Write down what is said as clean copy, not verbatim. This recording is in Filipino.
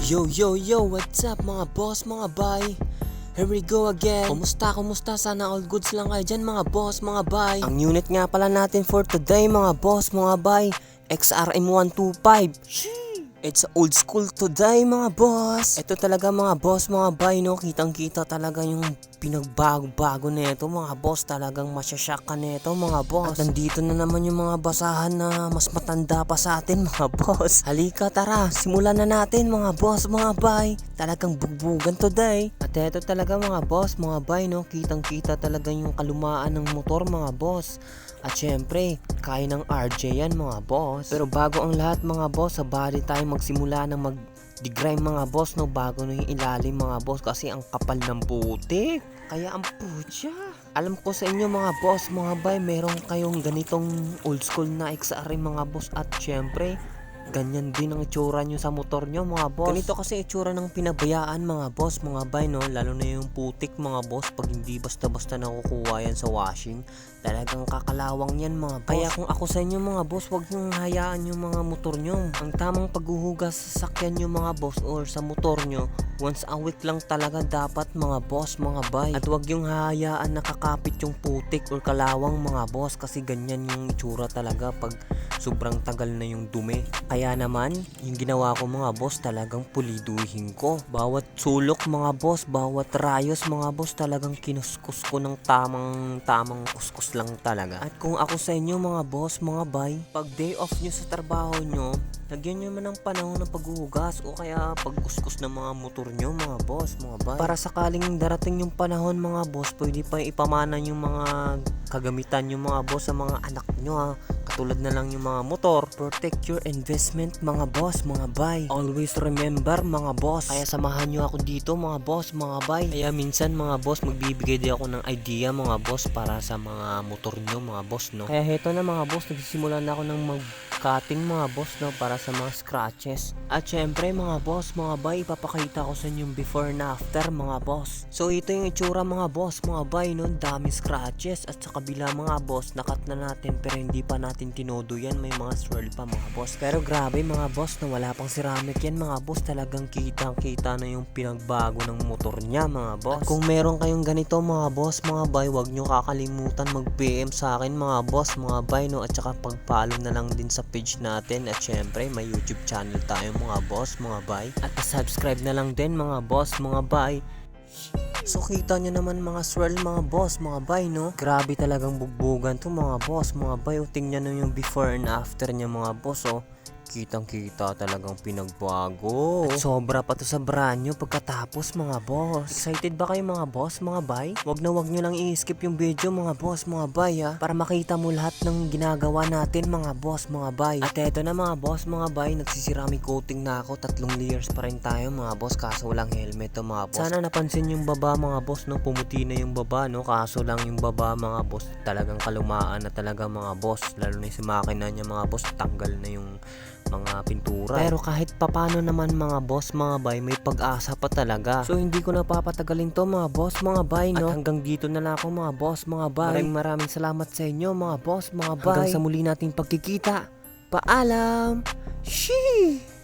Yo, what's up mga boss, mga bay? Here we go again. Kumusta? Sana all goods lang kayo dyan mga boss, mga bay. Ang unit nga pala natin for today mga boss, mga bay, XRM 125. It's old school today mga boss. Ito talaga mga boss, mga bay, no? Kitang kita talaga yung pinagbago-bago nito mga boss. Talagang masyasyak ka nito mga boss. At nandito na naman yung mga basahan na mas matanda pa sa atin mga boss. Halika tara, simulan na natin mga boss, mga bay. Talagang bugbugan today. At ito talaga mga boss, mga bay, no? Kitang kita talaga yung kalumaan ng motor mga boss. At syempre, kaya ng RJ yan mga boss. Pero bago ang lahat mga boss, sa body tayo magsimula ng mag-degrime mga boss, no? Bago na yung ilalim mga boss kasi ang kapal ng putik. Kaya ang putya. Alam ko sa inyo mga boss, mga bay, meron kayong ganitong old school na XR mga boss. At syempre, ganyan din ang itsura nyo sa motor nyo mga boss. Ganito kasi itsura ng pinabayaan mga boss, mga bay, no? Lalo na yung putik mga boss. Pag hindi basta-basta nakukuha yan sa washing, talagang kakalawang yan mga boss. Kaya kung ako sa inyo mga boss, wag nyo hayaan yung mga motor nyo. Ang tamang paghuhugas sa sakyan nyo mga boss or sa motor nyo, once a week lang talaga dapat mga boss, mga bay. At wag yung hayaan nakakapit yung putik or kalawang mga boss, kasi ganyan yung itsura talaga pag sobrang tagal na yung dumi. Kaya naman, yung ginawa ko mga boss, talagang puliduhin ko. Bawat sulok mga boss, bawat rayos mga boss, talagang kinuskus ko ng tamang kuskus lang talaga. At kung ako sa inyo mga boss, mga bay, pag day off nyo sa trabaho nyo, lagyan nyo man ng panahon ng paghuhugas o kaya pagkuskus ng mga motor nyo mga boss, mga bay. Para sakaling darating yung panahon mga boss, pwede pa ipamana yung mga kagamitan yung mga boss sa mga anak nyo ha. Katulad na lang yung mga motor. Protect your investment mga boss, mga bay. Always remember mga boss. Kaya samahan nyo ako dito mga boss, mga bay. Kaya minsan mga boss, magbibigay din ako ng idea mga boss para sa mga motor nyo mga boss, no. Kaya heto na mga boss, nagsisimula na ako ng mag-cutting mga boss, no, para sa mga scratches. At syempre mga boss, mga bay, ipapakita ko sa inyo yung before and after mga boss. So ito yung itsura mga boss, mga bay, no. Dami scratches. At sa kabila mga boss, nakat na natin pero hindi pa natin tinodo yan. May mga swirl pa mga boss. Pero grabe mga boss, na wala pang ceramic yan mga boss. Talagang kitang-kita na yung pinagbago ng motor niya mga boss. At kung meron kayong ganito mga boss, mga bay, wag nyo kakalimutan mag-PM sa akin mga boss, mga bay, no. At saka pag-follow na lang din sa page natin. At syempre, may YouTube channel tayo mga boss, mga bay. At subscribe na lang din mga boss, mga bay. So kita nyo naman mga swirl mga boss, mga bay, no? Grabe talagang bugbugan to mga boss, mga bay. O tingnan nyo yung before and after nya mga boss, oh. Kitang kita talagang pinagbago. At sobra pa to sa brand new pagkatapos mga boss. Excited ba kayo mga boss, mga bay? Wag nyo lang i-skip yung video mga boss, mga bay ha, para makita mo lahat ng ginagawa natin mga boss, mga bay. At eto na mga boss, mga bay, nagsisirami coating na ako. 3 layers pa rin tayo mga boss, kaso walang helmet to mga boss. Sana napansin yung baba mga boss, no? Pumuti na yung baba, no? Kaso lang yung baba mga boss, talagang kalumaan na talaga mga boss. Lalo na yung si makina niya mga boss, tanggal na yung mga pintura. Pero kahit papano naman mga boss, mga bay, may pag-asa pa talaga. So hindi ko na papatagalin to mga boss, mga bay, no? At hanggang dito na lang ako mga boss, mga bay. Maraming salamat sa inyo mga boss, mga bay. Hanggang sa muli nating pagkikita. Paalam! Sheesh!